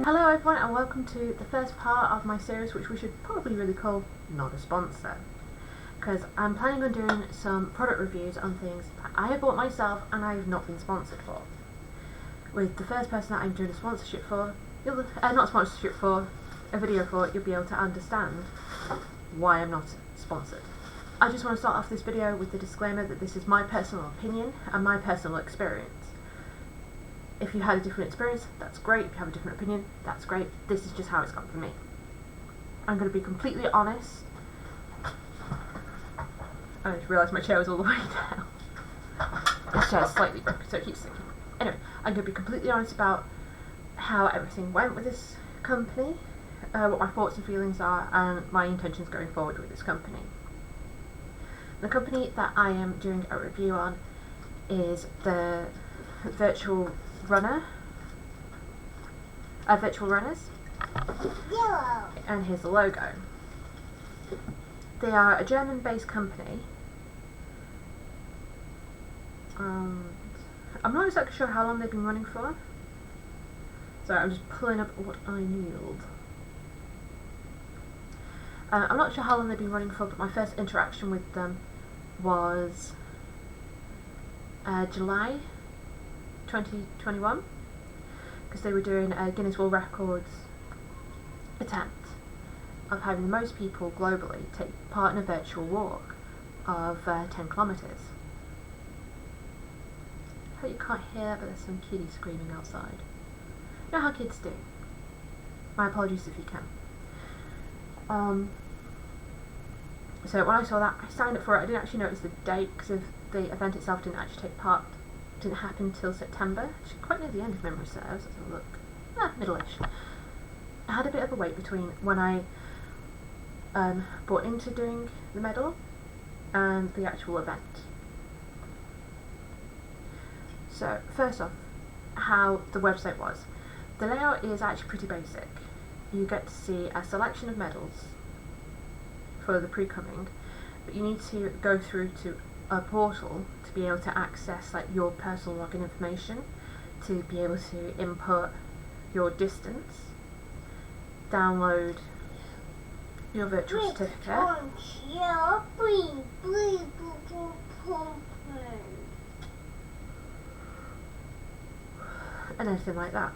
Hello everyone and welcome to the first part of my series, which we should probably really call Not a Sponsor, because I'm planning on doing some product reviews on things that I have bought myself and I have not been sponsored for. With the first person that I'm doing a sponsorship for, a video for, you'll be able to understand why I'm not sponsored. I just want to start off this video with the disclaimer that this is my personal opinion and my personal experience. If you had a different experience, that's great. If you have a different opinion, that's great. This is just how it's gone for me. I'm going to be completely honest. I just realised my chair was all the way down. This chair is slightly broken, so it keeps sinking. Anyway, I'm going to be completely honest about how everything went with this company, what my thoughts and feelings are, and my intentions going forward with this company. The company that I am doing a review on is the Virtual Runners, and here's the logo. They are a German-based company. I'm not exactly sure how long they've been running for, so I'm just pulling up what I need. I'm not sure how long they've been running for, but my first interaction with them was July 2021, because they were doing a Guinness World Records attempt of having the most people globally take part in a virtual walk of 10 kilometres. I hope you can't hear, but there's some kiddies screaming outside. You know how kids do. My apologies if you can. So when I saw that, I signed up for it. I didn't actually notice the date because the event itself didn't happen until September, actually quite near the end if memory serves. Let's have a look. Middle-ish. I had a bit of a wait between when I bought into doing the medal and the actual event. So first off, how the website was. The layout is actually pretty basic. You get to see a selection of medals for the pre-coming, but you need to go through to a portal to be able to access your personal login information, to be able to input your distance, download your virtual certificate, and everything like that.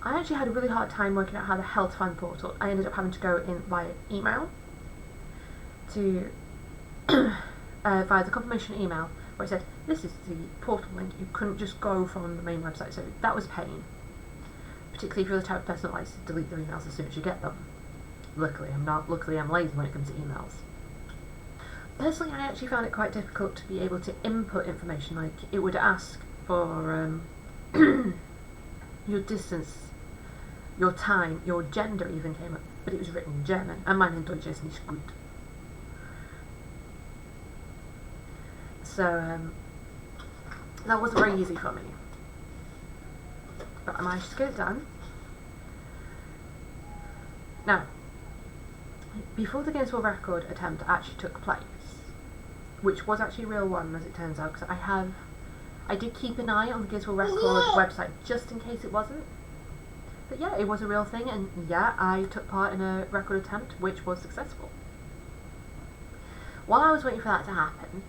I actually had a really hard time working out how the hell to find the portal. I ended up having to go in via email to via the confirmation email where it said this is the portal link. You couldn't just go from the main website, so that was pain, particularly if you're the type of person that likes to delete their emails as soon as you get them. Luckily I'm not. Luckily I'm lazy when it comes to emails. Personally, I actually found it quite difficult to be able to input information. Like, it would ask for your distance, your time, your gender even came up, but it was written in German, and mein Deutsch ist nicht gut. So that wasn't very easy for me, but I managed to get it done. Now, before the Guinness World Record attempt actually took place, which was actually a real one as it turns out, because I did keep an eye on the Guinness World Record website just in case it wasn't. But yeah, it was a real thing, and yeah, I took part in a record attempt which was successful. While I was waiting for that to happen,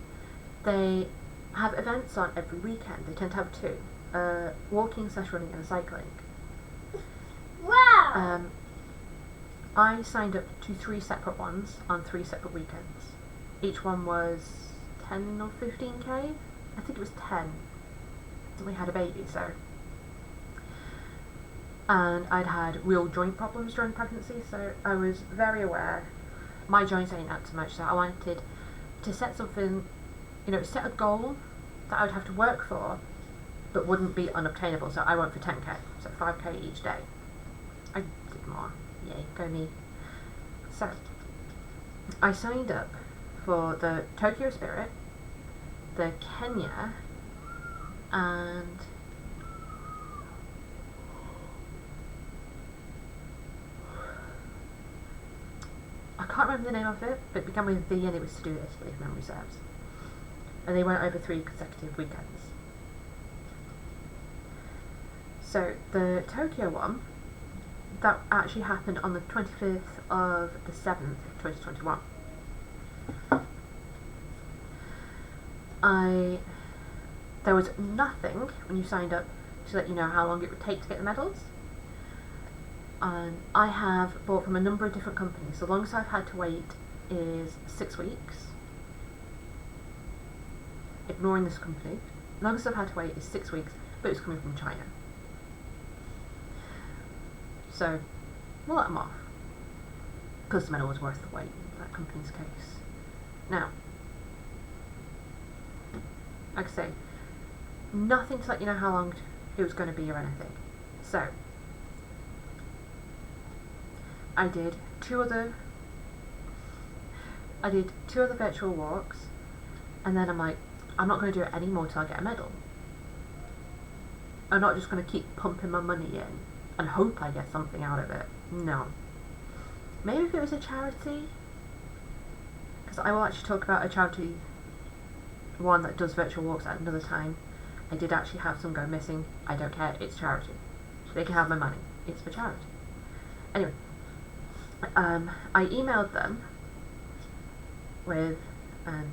they have events on every weekend. They tend to have two, walking, /running, and cycling. Wow! I signed up to 3 separate ones on 3 separate weekends. Each one was 10 or 15k. I think it was 10. We had a baby, so. And I'd had real joint problems during pregnancy, so I was very aware my joints ain't up to much, so I wanted to set something, set a goal that I would have to work for, but wouldn't be unobtainable. So I went for 10k, so 5k each day. I did more. Yay, go me. So, I signed up for the Tokyo Spirit, the Kenya, and I can't remember the name of it, but it began with V and it was to do with Italy, if memory serves. And they went over 3 consecutive weekends. So the Tokyo one, that actually happened on the 25th of the 7th, 2021. There was nothing when you signed up to let you know how long it would take to get the medals. And I have bought from a number of different companies. The longest I've had to wait is 6 weeks. Ignoring this company. The longest I've had to wait is 6 weeks, but it's coming from China. So, we'll let them off. Because the medal was worth the wait in that company's case. Now, like I say, nothing to let you know how long it was going to be or anything. So, I did two other virtual walks, and then I'm like, I'm not going to do it anymore till I get a medal. I'm not just going to keep pumping my money in and hope I get something out of it. No. Maybe if it was a charity, because I will actually talk about a charity one that does virtual walks at another time. I did actually have some go missing. I don't care, it's charity. They can have my money. It's for charity. Anyway, I emailed them with, I'll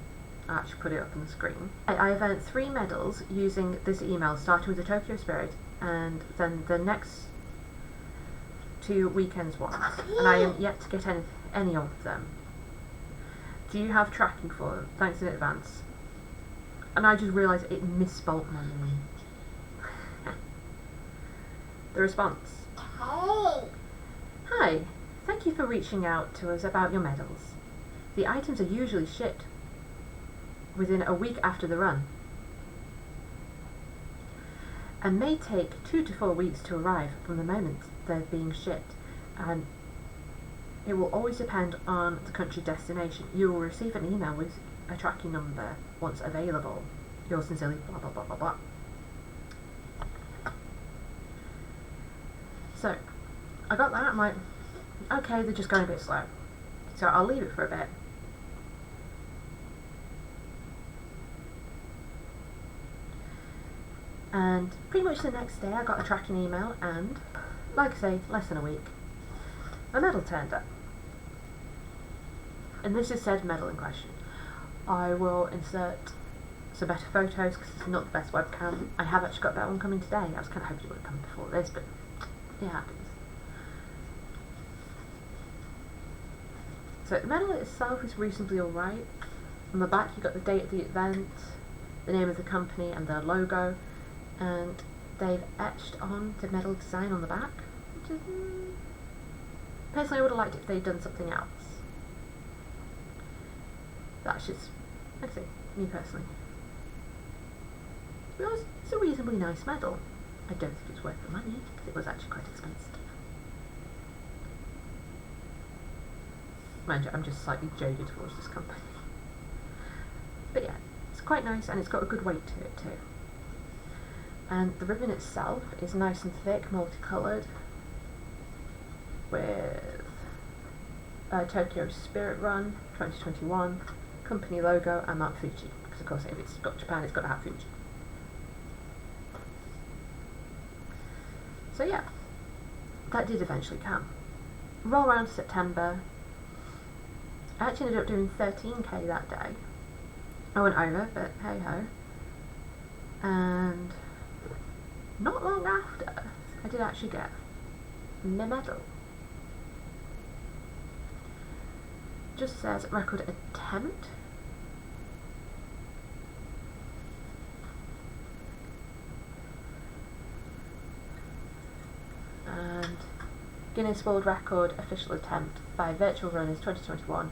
actually put it up on the screen. I have earned 3 medals using this email, starting with the Tokyo Spirit and then the next 2 weekends ones, and I am yet to get any of them. Do you have tracking for them? Thanks in advance. And I just realised it misspelt my name. The response. Hi, thank you for reaching out to us about your medals. The items are usually shipped within a week after the run, and may take 2 to 4 weeks to arrive from the moment they're being shipped, and it will always depend on the country destination. You will receive an email with a tracking number once available. Yours sincerely, blah blah blah blah blah. So, I got that, I'm like, okay, they're just going a bit slow. So I'll leave it for a bit. And pretty much the next day I got a tracking email, and, like I say, less than a week, a medal turned up. And this is said medal in question. I will insert some better photos because it's not the best webcam. I have actually got that one coming today. I was kind of hoping it would have come before this, but it happens. So the medal itself is reasonably alright. On the back you got the date of the event, the name of the company and their logo, and they've etched on the medal design on the back, which is, personally I would have liked it if they'd done something else. That's just, like I say, me personally. But it's a reasonably nice medal. I don't think it's worth the money, because it was actually quite expensive. Mind you, I'm just slightly jaded towards this company. But yeah, it's quite nice, and it's got a good weight to it too. And the ribbon itself is nice and thick, multicoloured, with Tokyo Spirit Run 2021, company logo, and Mount Fuji, because of course if it's got Japan it's got to have Fuji. So yeah, that did eventually come. Roll around to September. I actually ended up doing 13k that day. I went over, but hey ho. And not long after, I did actually get my medal. Just says record attempt. And Guinness World Record official attempt by virtual runners 2021.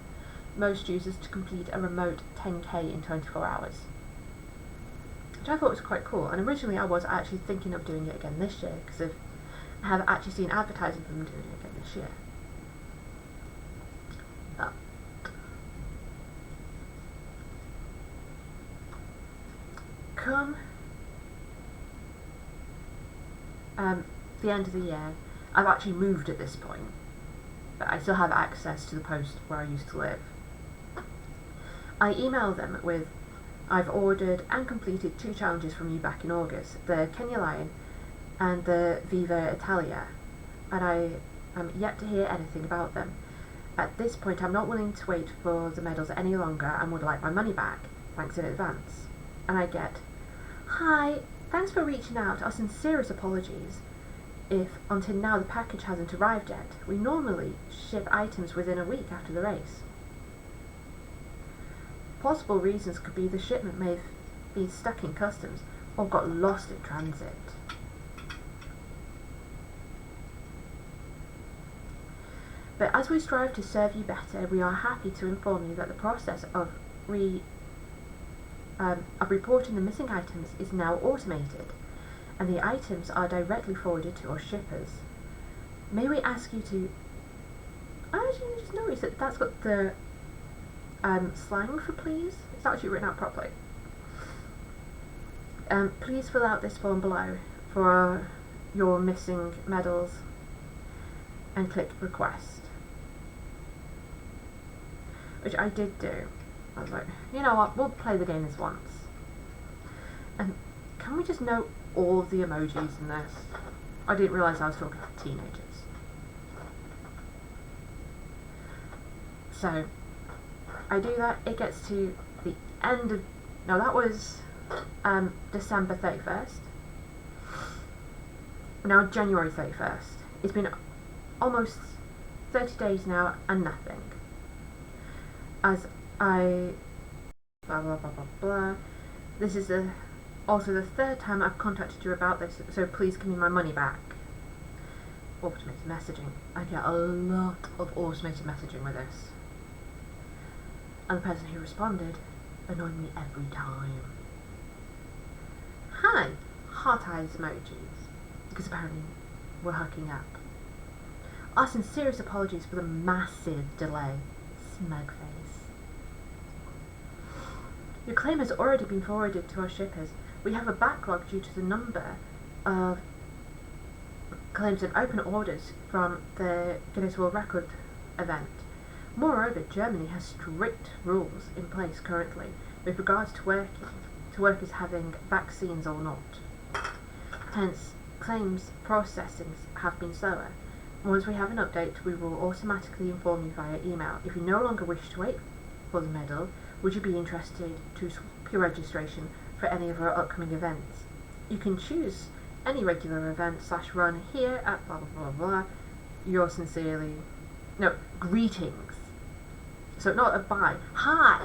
Most users to complete a remote 10k in 24 hours. Which I thought was quite cool, and originally I was actually thinking of doing it again this year, because I have actually seen advertising for them doing it again this year. But come the end of the year, I've actually moved at this point, but I still have access to the post where I used to live. I emailed them with, I've ordered and completed 2 challenges from you back in August, the Kenya Lion and the Viva Italia, and I am yet to hear anything about them. At this point, I'm not willing to wait for the medals any longer and would like my money back. Thanks in advance. And I get, "Hi, thanks for reaching out. Our sincerest apologies if until now the package hasn't arrived yet. We normally ship items within a week after the race." Possible reasons could be the shipment may have been stuck in customs or got lost in transit. But as we strive to serve you better, we are happy to inform you that the process of reporting the missing items is now automated, and the items are directly forwarded to our shippers. May we ask you to... I actually just noticed that that's got the slang for please. It's actually written out properly. Please fill out this form below for your missing medals and click request. Which I did do. I was like, you know what, we'll play the game this once. And can we just note all of the emojis in this? I didn't realise I was talking to teenagers. So, I do that, it gets to the end of... No, that was December 31st. Now January 31st. It's been almost 30 days now and nothing. As I... blah blah blah blah blah. This is also the third time I've contacted you about this, so please give me my money back. Automated messaging. I get a lot of automated messaging with this. And the person who responded annoyed me every time. Hi, heart eyes emojis, because apparently we're hooking up. Our sincerest apologies for the massive delay. Smug face. Your claim has already been forwarded to our shippers. We have a backlog due to the number of claims and open orders from the Guinness World Record event. Moreover, Germany has strict rules in place currently with regards to workers having vaccines or not. Hence, claims processing have been slower. Once we have an update, we will automatically inform you via email. If you no longer wish to wait for the medal, would you be interested to swap your registration for any of our upcoming events? You can choose any regular event / run here at blah blah blah blah. Yours sincerely. No, greetings. So not a bye. Hi!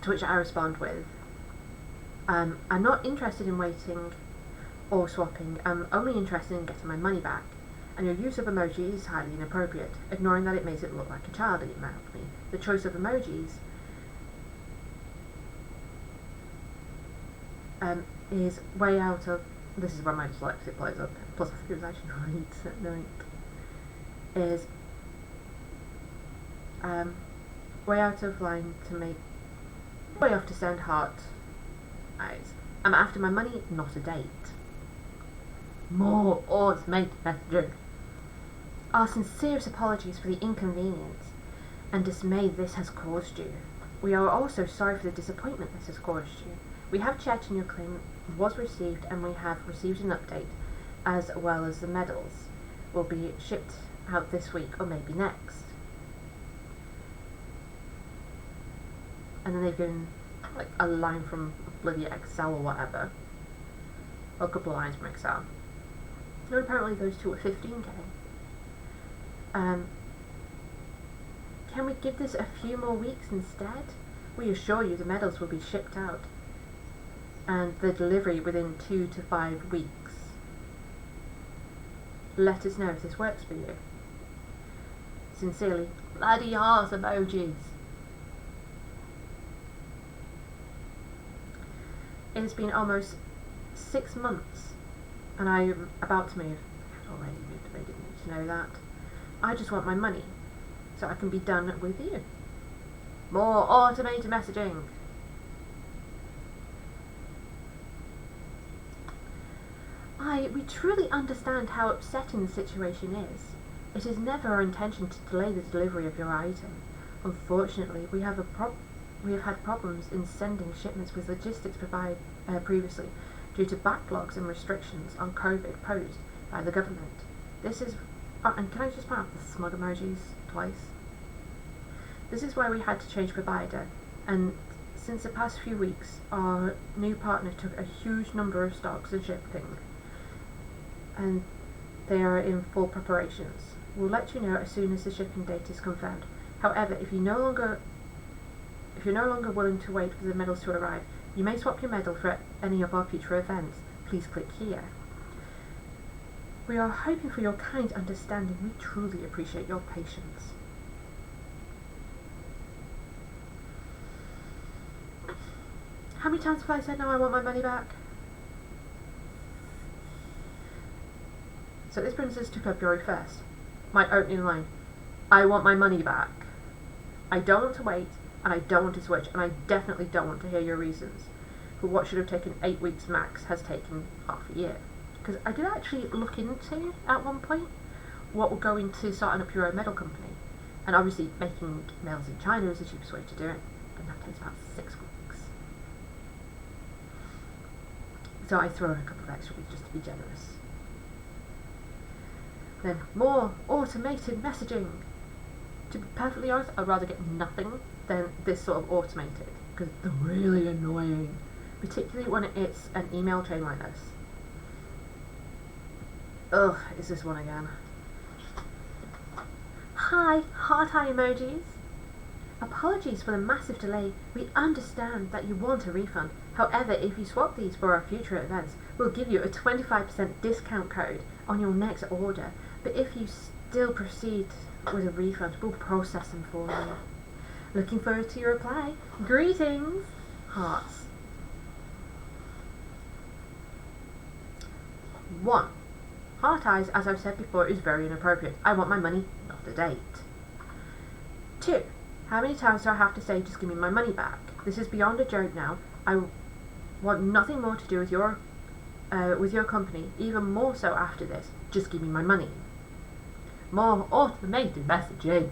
To which I respond with, I'm not interested in waiting or swapping. I'm only interested in getting my money back. And your use of emoji is highly inappropriate, ignoring that it makes it look like a child emailed me. The choice of emojis is way out of... This is where my dyslexia plays up, plus I think it was actually right at night. Is way out of line to make... Way off to send heart eyes. I'm after my money, not a date. More automated messaging. Our sincerest apologies for the inconvenience and dismay this has caused you. We are also sorry for the disappointment this has caused you. We have checked and your claim was received, and we have received an update, as well as the medals will be shipped out this week or maybe next. And then they've given like a line from bloody Excel or whatever, or a couple of lines from Excel. And apparently those two are 15k. Can we give this a few more weeks instead? We assure you the medals will be shipped out and the delivery within 2 to 5 weeks. Let us know if this works for you. Sincerely, bloody heart emojis. It has been almost 6 months and I'm about to move. I had already moved, they didn't need to know that. I just want my money so I can be done with you. More automated messaging. We truly understand how upsetting the situation is. It is never our intention to delay the delivery of your item. Unfortunately, we have we have had problems in sending shipments with logistics previously due to backlogs and restrictions on COVID posed by the government. This is, and can I just point out the smug emojis twice? This is why we had to change provider, and since the past few weeks, our new partner took a huge number of stocks and shipping, and they are in full preparations. We'll let you know as soon as the shipping date is confirmed. However, if you're no longer willing to wait for the medals to arrive, you may swap your medal for any of our future events. Please click here. We are hoping for your kind understanding. We truly appreciate your patience. How many times have I said now I want my money back? So this brings us to February 1st. My opening line. I want my money back. I don't want to wait, and I don't want to switch, and I definitely don't want to hear your reasons for what should have taken 8 weeks max has taken half a year. Because I did actually look into, at one point, what would go into starting up your own medal company. And obviously making medals in China is the cheapest way to do it, and that takes about 6 weeks. So I throw in a couple of extra weeks just to be generous. Then more automated messaging. To be perfectly honest, I'd rather get nothing than this sort of automated, because they're really annoying, particularly when it's an email chain like this. Ugh, is this one again? Hi, heart eye emojis. Apologies for the massive delay. We understand that you want a refund. However, if you swap these for our future events, we'll give you a 25% discount code on your next order. But if you still proceed with a refund, we'll process them for you. Looking forward to your reply. Greetings! Hearts. 1. Heart eyes, as I've said before, is very inappropriate. I want my money, not the date. 2. How many times do I have to say, just give me my money back? This is beyond a joke now. I want nothing more to do with your company, even more so after this. Just give me my money. More automated messaging.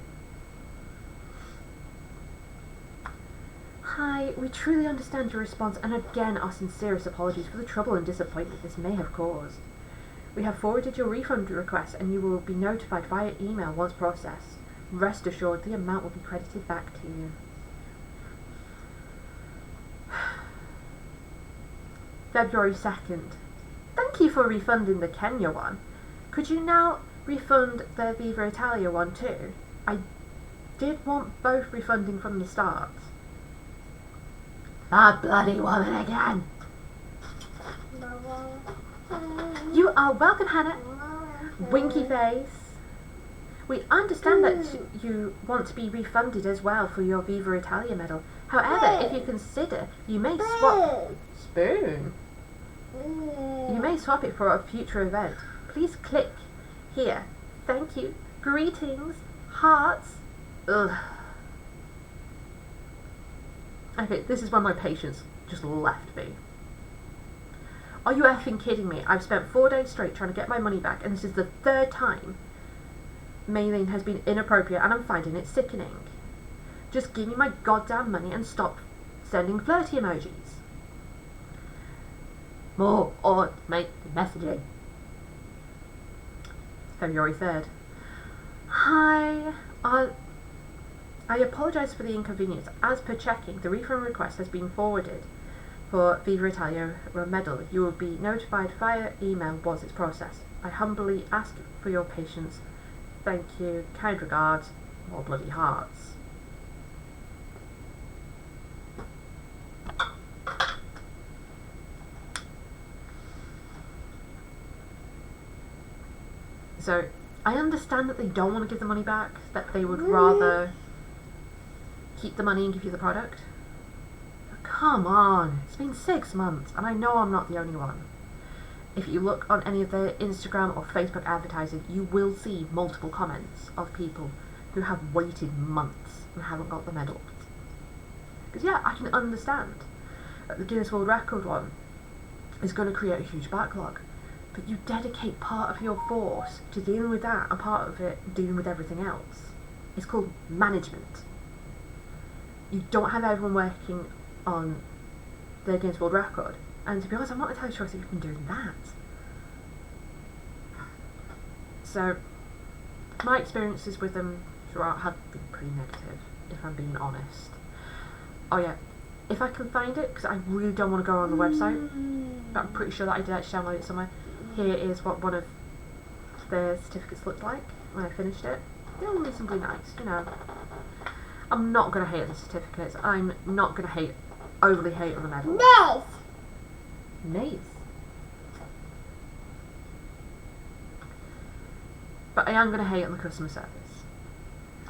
Hi, we truly understand your response, and again our sincerest apologies for the trouble and disappointment this may have caused. We have forwarded your refund request, and you will be notified via email once processed. Rest assured, the amount will be credited back to you. February 2nd. Thank you for refunding the Kenya one. Could you now refund the Viva Italia one too? I did want both refunding from the start. That bloody woman again. You are welcome, Hannah. Winky face. We understand that you want to be refunded as well for your Viva Italia medal. However, if you consider, you may swap... Spoon? You may swap it for a future event. Please click here. Thank you. Greetings. Hearts. Ugh. Okay, this is when my patience just left me. Are you effing kidding me? I've spent 4 days straight trying to get my money back, and this is the 3rd time mailing has been inappropriate, and I'm finding it sickening. Just give me my goddamn money and stop sending flirty emojis. More automated messaging. February 3rd. Hi. I apologise for the inconvenience. As per checking, the refund request has been forwarded for Viva Italia medal. You will be notified via email once it's processed. I humbly ask for your patience. Thank you. Kind regards. More bloody hearts. So, I understand that they don't want to give the money back, that they would rather keep the money and give you the product. But come on, it's been 6 months, and I know I'm not the only one. If you look on any of their Instagram or Facebook advertising, you will see multiple comments of people who have waited months and haven't got the medal. Because yeah, I can understand that the Guinness World Record one is going to create a huge backlog. But you dedicate part of your force to dealing with that and part of it dealing with everything else. It's called management. you don't have everyone working on the Guinness World Record. And to be honest, I'm not entirely sure if you've been doing that. So, my experiences with them throughout have been pretty negative, if I'm being honest. Oh yeah, if I can find it, because I really don't want to go on the website, but I'm pretty sure that I did actually download it somewhere. Here is what one of the certificates looked like when I finished it. They were reasonably nice, you know. I'm not going to hate on the certificates. I'm not going to overly hate on the medals. Nice. But I am going to hate on the customer service.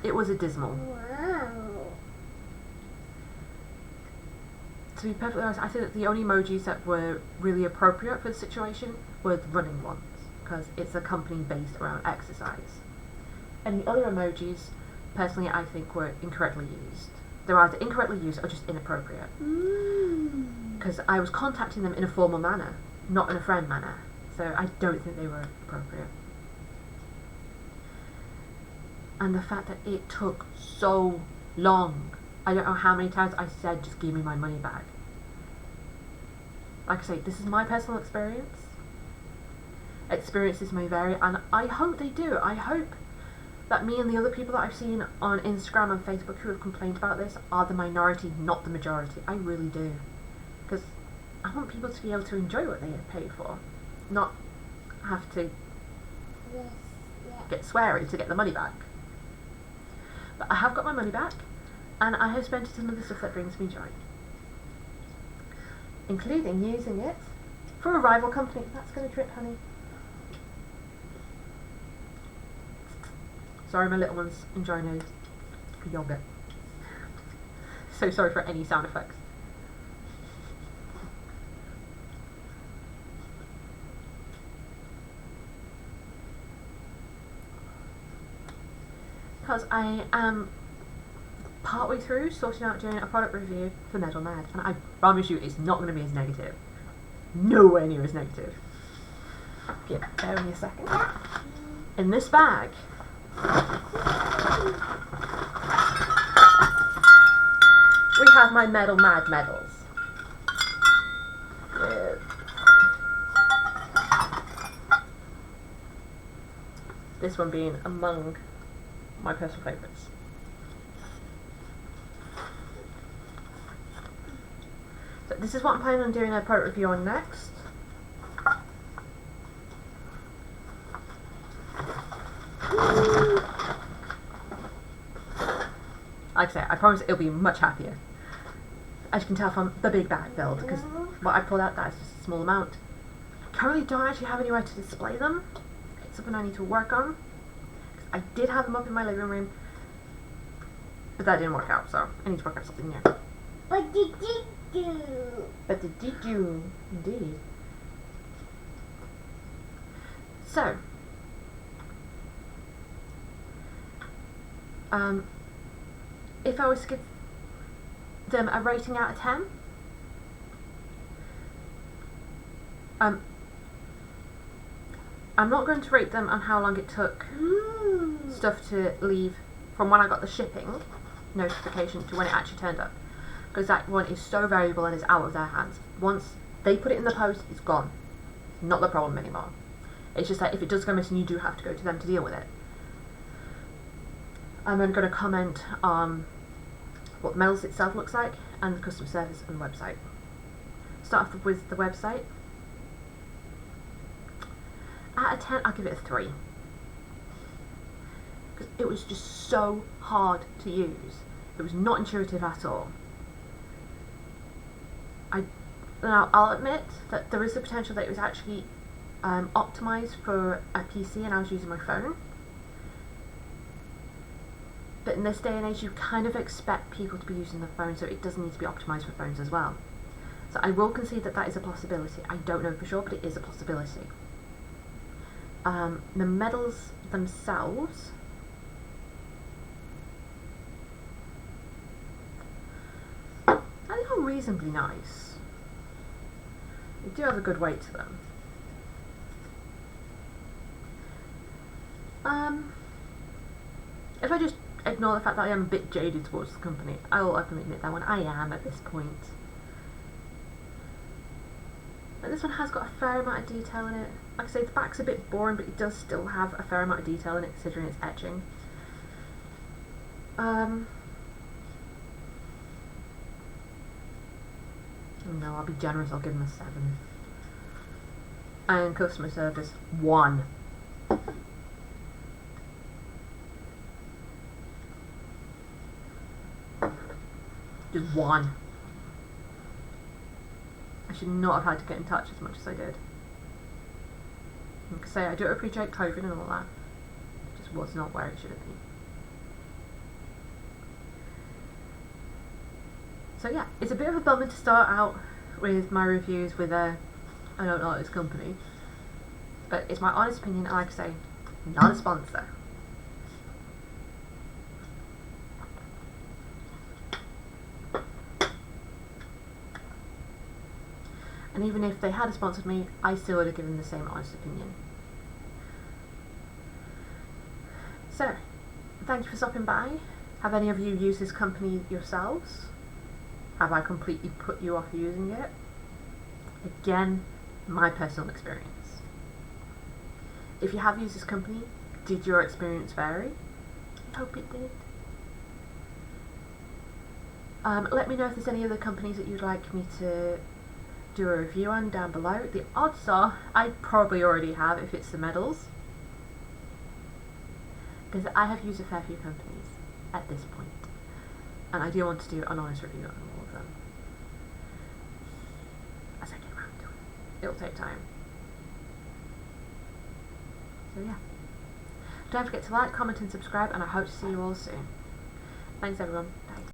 It was dismal. Wow. To be perfectly honest, I think that the only emojis that were really appropriate for the situation were the running ones, because it's a company based around exercise. And the other emojis, personally, I think were incorrectly used. They're either incorrectly used or just inappropriate. Because I was contacting them in a formal manner, not in a friend manner. So I don't think they were appropriate. And the fact that it took so long. I don't know how many times I said, just give me my money back. Like I say, this is my personal experience. Experiences may vary, and I hope they do. I hope that me and the other people that I've seen on Instagram and Facebook who have complained about this are the minority, not the majority. I really do. Because I want people to be able to enjoy what they get paid for. Not have to get sweary to get the money back. But I have got my money back, and I have spent it on other stuff that brings me joy. Including using it for a rival company. That's going to drip, honey. Sorry, my little one's enjoying a yogurt. So sorry for any sound effects. Because I am partway through sorting out doing a product review for Medal Mad, and I promise you it's not going to be as negative. Nowhere near as negative. Yeah, bear with me a second. In this bag, we have my Medal Mad medals. With this one being among my personal favourites. So this is what I'm planning on doing a product review on next. Like I say, I promise it'll be much happier. As you can tell from the big bag build, because what I pulled out, that is just a small amount. I currently don't actually have anywhere to display them. It's something I need to work on. I did have them up in my living room, but that didn't work out, so I need to work out something new. But did you do? But did you, indeed. So, if I was to give them a rating out of 10, I'm not going to rate them on how long it took stuff to leave from when I got the shipping notification to when it actually turned up, because that one is so variable and is out of their hands. Once they put it in the post, it's gone. Not the problem anymore. It's just that if it does go missing, you do have to go to them to deal with it. I'm then going to comment on what the medals itself looks like and the customer service and the website. Start off with the website. Out of 10, I'll give it a 3. Because it was just so hard to use. It was not intuitive at all. Now, I'll admit that there is the potential that it was actually optimised for a PC and I was using my phone. But in this day and age, you kind of expect people to be using their phone, so it does need to be optimised for phones as well. So I will concede that that is a possibility. I don't know for sure, but it is a possibility. The medals themselves, I think are reasonably nice. They do have a good weight to them. If I just ignore the fact that I am a bit jaded towards the company. I will openly admit that one. I am at this point. But this one has got a fair amount of detail in it. Like I say, the back's a bit boring, but it does still have a fair amount of detail in it considering it's etching. No, I'll be generous, I'll give them a 7. And customer service, 1. Just 1. I should not have had to get in touch as much as I did. Like I say, I do appreciate COVID and all that. It just was not where it should have been. So yeah, it's a bit of a bummer to start out with my reviews with a I don't know this company. But it's my honest opinion, and like I say, not a sponsor. And even if they had sponsored me, I still would have given the same honest opinion. So, thank you for stopping by. Have any of you used this company yourselves? Have I completely put you off using it? Again, my personal experience. If you have used this company, did your experience vary? I hope it did. Let me know if there's any other companies that you'd like me to do a review on down below. The odds are I probably already have if it's the medals, because I have used a fair few companies at this point, and I do want to do an honest review on all of them as I get around to it. It'll take time. So yeah, don't forget to like, comment and subscribe, and I hope to see you all soon. Thanks everyone. Bye.